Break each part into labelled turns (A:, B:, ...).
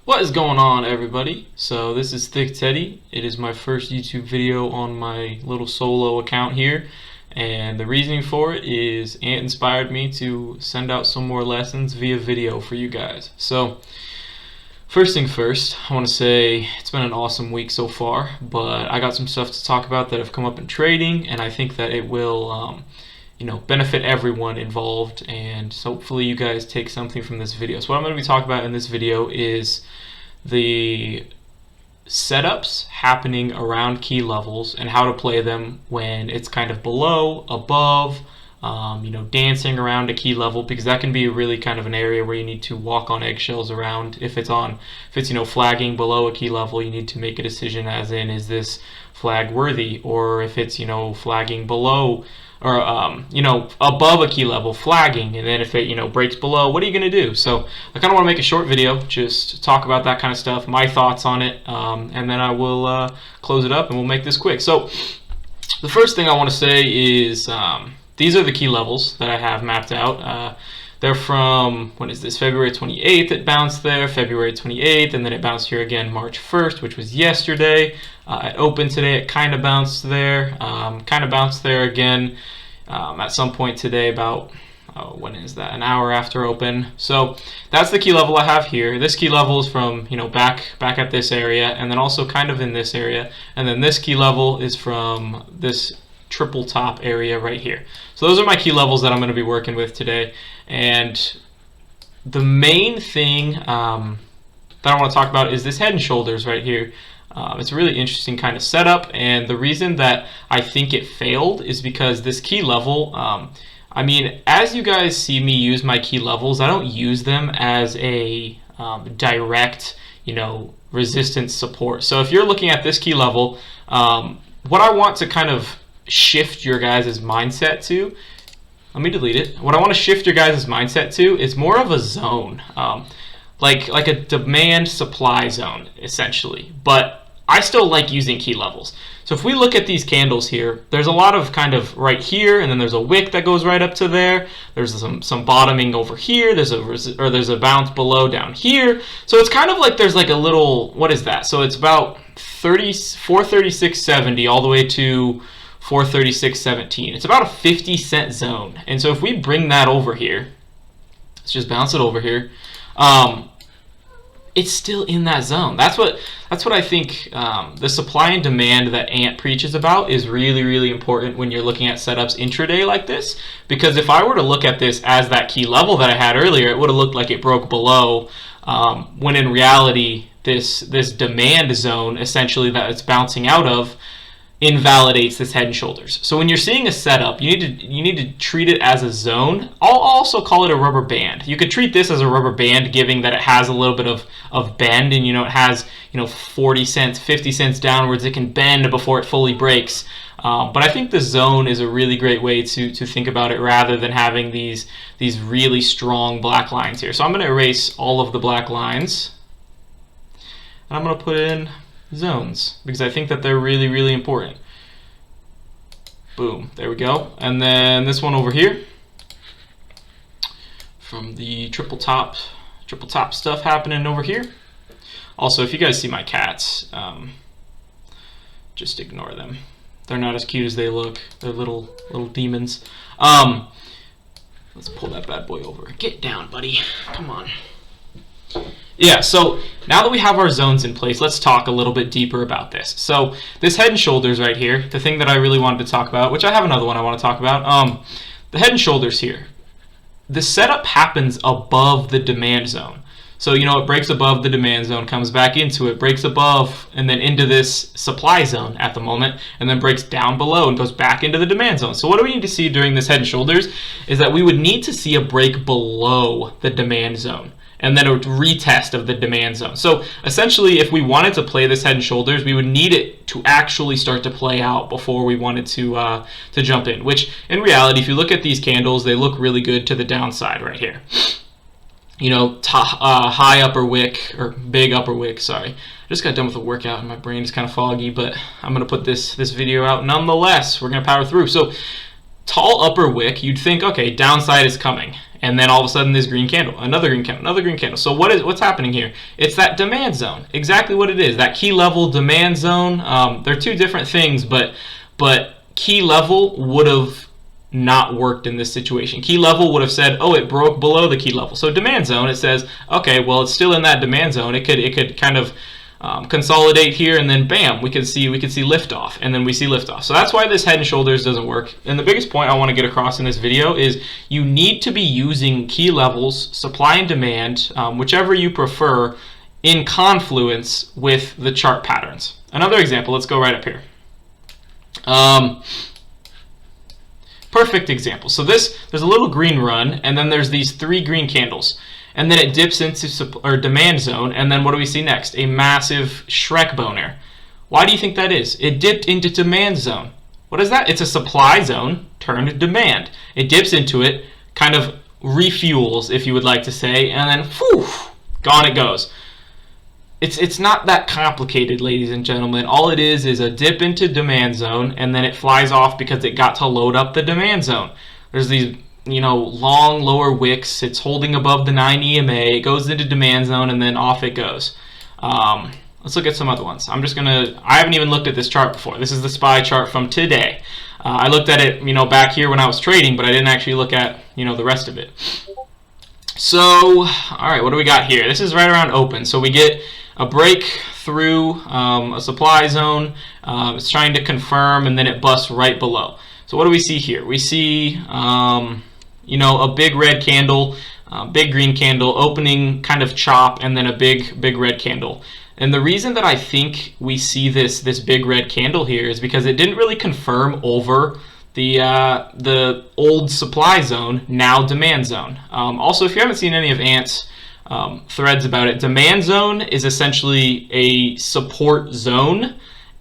A: What is going on, everybody? So this is Thick Teddy. It is my first YouTube video on my little solo account here, and the reasoning for it is Ant inspired me to send out some more lessons via video for you guys. So first thing first, I want to say it's been an awesome week so far, but I got some stuff to talk about that have come up in trading, and I think that it will benefit everyone involved, and so hopefully you guys take something from this video. So what I'm going to be talking about in this video is the setups happening around key levels and how to play them when it's kind of below, above, dancing around a key level, because that can be really kind of an area where you need to walk on eggshells around. If it's flagging below a key level, you need to make a decision as in, is this flag worthy? Or if it's flagging below or above a key level, flagging, and then if it breaks below, what are you going to do? So I kind of want to make a short video, just talk about that kind of stuff, my thoughts on it, and then I will close it up and we'll make this quick. So the first thing I want to say is these are the key levels that I have mapped out. They're from, when is this, February 28th it bounced there, February 28th, and then it bounced here again March 1st, which was yesterday. At open today, it kind of bounced there, again at some point today, about, when is that, an hour after open. So that's the key level I have here. This key level is from, back at this area, and then also kind of in this area, and then this key level is from this triple top area right here. So those are my key levels that I'm going to be working with today. And the main thing that I want to talk about is this head and shoulders right here. It's a really interesting kind of setup, and the reason that I think it failed is because this key level, as you guys see me use my key levels, I don't use them as a direct, resistance support. So if you're looking at this key level, what I want to kind of shift your guys' mindset to, let me delete it. What I want to shift your guys' mindset to is more of a zone, like a demand supply zone, essentially. But I still like using key levels. So if we look at these candles here, there's a lot of kind of right here, and then there's a wick that goes right up to there. There's some bottoming over here. There's a bounce below down here. So it's kind of like there's like a little, what is that? So it's about 436.70 all the way to 436.17. It's about a 50-cent zone. And so if we bring that over here, let's just bounce it over here. It's still in that zone. That's what I think the supply and demand that Ant preaches about is really, really important when you're looking at setups intraday like this. Because if I were to look at this as that key level that I had earlier, it would have looked like it broke below, when in reality this demand zone essentially that it's bouncing out of invalidates this head and shoulders. So when you're seeing a setup, you need to treat it as a zone. I'll also call it a rubber band. You could treat this as a rubber band, given that it has a little bit of bend, and it has 40 cents, 50 cents downwards. It can bend before it fully breaks. But I think the zone is a really great way to think about it, rather than having these really strong black lines here. So I'm going to erase all of the black lines, and I'm going to put in zones, because I think that they're really, really important. Boom, there we go. And then this one over here, from the triple top stuff happening over here. Also, if you guys see my cats, just ignore them. They're not as cute as they look. They're little demons. Let's pull that bad boy over. Get down, buddy. Come on. Yeah, so now that we have our zones in place, let's talk a little bit deeper about this. So this head and shoulders right here, the thing that I really wanted to talk about, which I have another one I want to talk about, the head and shoulders here. The setup happens above the demand zone. So, it breaks above the demand zone, comes back into it, breaks above, and then into this supply zone at the moment, and then breaks down below and goes back into the demand zone. So what do we need to see during this head and shoulders is that we would need to see a break below the demand zone, and then a retest of the demand zone. So essentially, if we wanted to play this head and shoulders, we would need it to actually start to play out before we wanted to jump in, which in reality, if you look at these candles, they look really good to the downside right here. High upper wick, or big upper wick, sorry. I just got done with a workout and my brain is kind of foggy, but I'm going to put this video out nonetheless. We're going to power through. So tall upper wick, you'd think, okay, downside is coming. and then all of a sudden this green candle, another green candle, another green candle. So what's happening here? It's that demand zone, exactly what it is, that key level demand zone. They're two different things, but key level would have not worked in this situation. Key level would have said, oh, it broke below the key level. So demand zone, it says, okay, well, it's still in that demand zone. It could kind of consolidate here, and then bam, we could see liftoff, and then we see liftoff. So that's why this head and shoulders doesn't work. And the biggest point I want to get across in this video is you need to be using key levels, supply and demand, whichever you prefer, in confluence with the chart patterns. Another example, let's go right up here. Perfect example. So there's a little green run, and then there's these 3 green candles. And then it dips into demand zone, and then what do we see next? A massive Shrek boner. Why do you think that is? It dipped into demand zone. What is that? It's a supply zone turned to demand. It dips into it, kind of refuels, if you would like to say, and then whew, gone it goes. It's not that complicated, ladies and gentlemen. All it is a dip into demand zone, and then it flies off because it got to load up the demand zone. There's these long lower wicks. It's holding above the 9 EMA. It goes into demand zone, and then off it goes. Let's look at some other ones. I haven't even looked at this chart before. This is the SPY chart from today. I looked at it, back here when I was trading, but I didn't actually look at, the rest of it. So, all right, what do we got here? This is right around open. So we get a break through a supply zone. It's trying to confirm, and then it busts right below. So what do we see here? We see, a big red candle, big green candle, opening kind of chop, and then a big red candle. And the reason that I think we see this big red candle here is because it didn't really confirm over the old supply zone, now demand zone. Also, if you haven't seen any of Ant's threads about it, demand zone is essentially a support zone.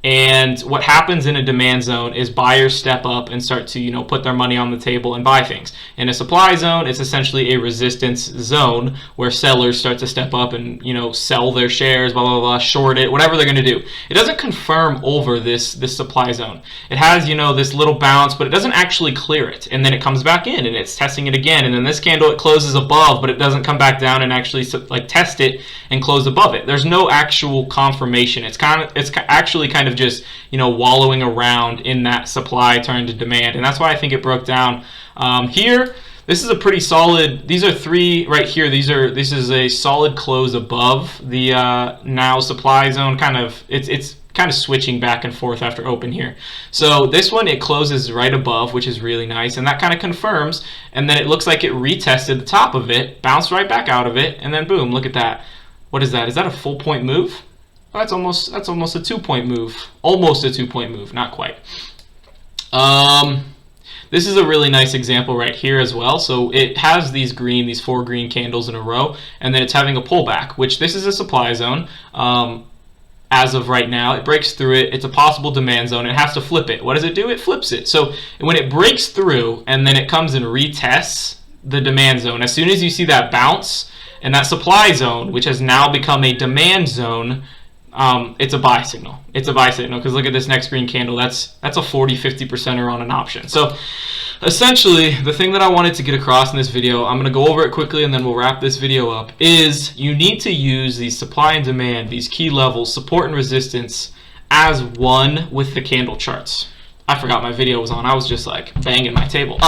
A: And what happens in a demand zone is buyers step up and start to, put their money on the table and buy things. In a supply zone, it's essentially a resistance zone where sellers start to step up and, sell their shares, blah, blah, blah, short it, whatever they're going to do. It doesn't confirm over this supply zone. It has, this little bounce, but it doesn't actually clear it. And then it comes back in and it's testing it again. And then this candle, it closes above, but it doesn't come back down and actually test it and close above it. There's no actual confirmation. It's actually kind of just wallowing around in that supply turned to demand, and that's why I think it broke down here. This is a pretty solid. These are 3 right here. This is a solid close above the now supply zone. It's kind of switching back and forth after open here. So this one, it closes right above, which is really nice, and that kind of confirms. And then it looks like it retested the top of it, bounced right back out of it, and then boom, look at that. What is that? Is that a full point move? That's almost a 2-point move. Almost a 2-point move, not quite. This is a really nice example right here as well. So it has these 4 green candles in a row, and then it's having a pullback, which this is a supply zone. As of right now, it breaks through it. It's a possible demand zone. It has to flip it. What does it do? It flips it. So when it breaks through and then it comes and retests the demand zone, as soon as you see that bounce and that supply zone, which has now become a demand zone, it's a buy signal. It's a buy signal because look at this next green candle. That's a 40-50%er on an option. So essentially, the thing that I wanted to get across in this video, I'm going to go over it quickly and then we'll wrap this video up, is you need to use these supply and demand, these key levels, support and resistance, as one with the candle charts. I forgot my video was on. I was just like banging my table.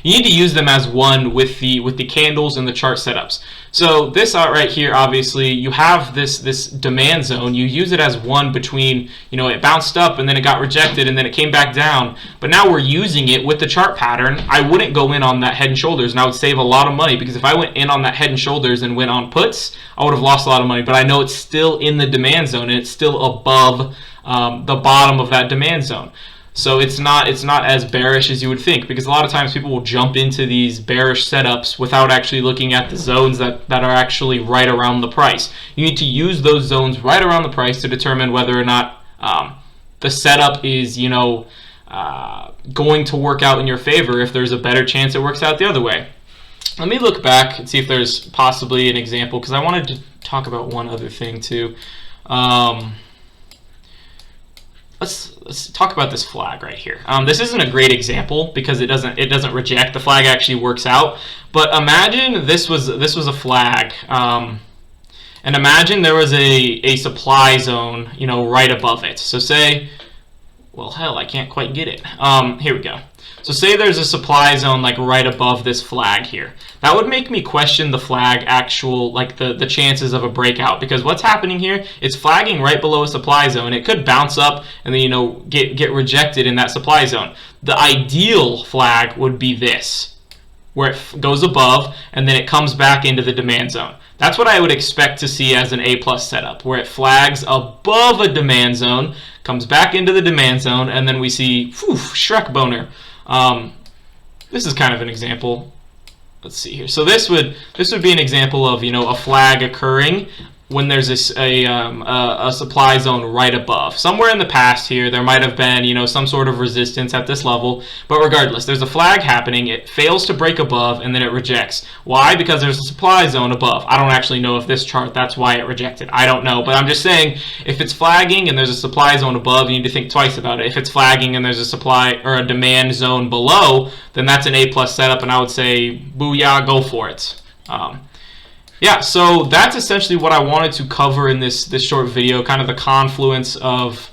A: You need to use them as one with the candles and the chart setups. So this right here, obviously, you have this demand zone. You use it as one between, it bounced up and then it got rejected and then it came back down. But now we're using it with the chart pattern. I wouldn't go in on that head and shoulders, and I would save a lot of money, because if I went in on that head and shoulders and went on puts, I would have lost a lot of money. But I know it's still in the demand zone and it's still above the bottom of that demand zone. So it's not as bearish as you would think, because a lot of times people will jump into these bearish setups without actually looking at the zones that are actually right around the price. You need to use those zones right around the price to determine whether or not the setup is going to work out in your favor. If there's a better chance it works out the other way. Let me look back and see if there's possibly an example, because I wanted to talk about one other thing too. let's talk about this flag right here. This isn't a great example because it doesn't reject. The flag actually works out. But imagine this was a flag, and imagine there was a supply zone, you know, right above it. So say, well, hell, I can't quite get it. Here we go. So say there's a supply zone like right above this flag here. That would make me question the flag actual, like the chances of a breakout, because what's happening here, it's flagging right below a supply zone. It could bounce up and then, you know, get rejected in that supply zone. The ideal flag would be this, where it goes above and then it comes back into the demand zone. That's what I would expect to see as an A+ setup, where it flags above a demand zone, comes back into the demand zone, and then we see, whew, Shrek boner. This is kind of an example. Let's see here. So this would be an example of, you know, a flag occurring when there's a supply zone right above. Somewhere in the past here, there might have been, you know, some sort of resistance at this level, but regardless, there's a flag happening, it fails to break above, and then it rejects. Why? Because there's a supply zone above. I don't actually know if this chart, that's why it rejected. I don't know, but I'm just saying, if it's flagging and there's a supply zone above, you need to think twice about it. If it's flagging and there's a supply or a demand zone below, then that's an A+ setup, and I would say, booyah, go for it. Yeah, so that's essentially what I wanted to cover in this short video, kind of the confluence of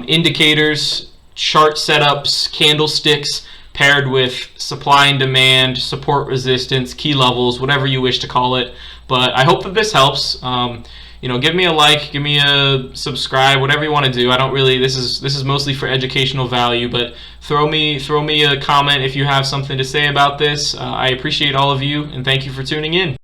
A: indicators, chart setups, candlesticks, paired with supply and demand, support resistance, key levels, whatever you wish to call it. But I hope that this helps. You know, give me a like, give me a subscribe, whatever you want to do. I don't really, this is mostly for educational value, but throw me a comment if you have something to say about this. I appreciate all of you, and thank you for tuning in.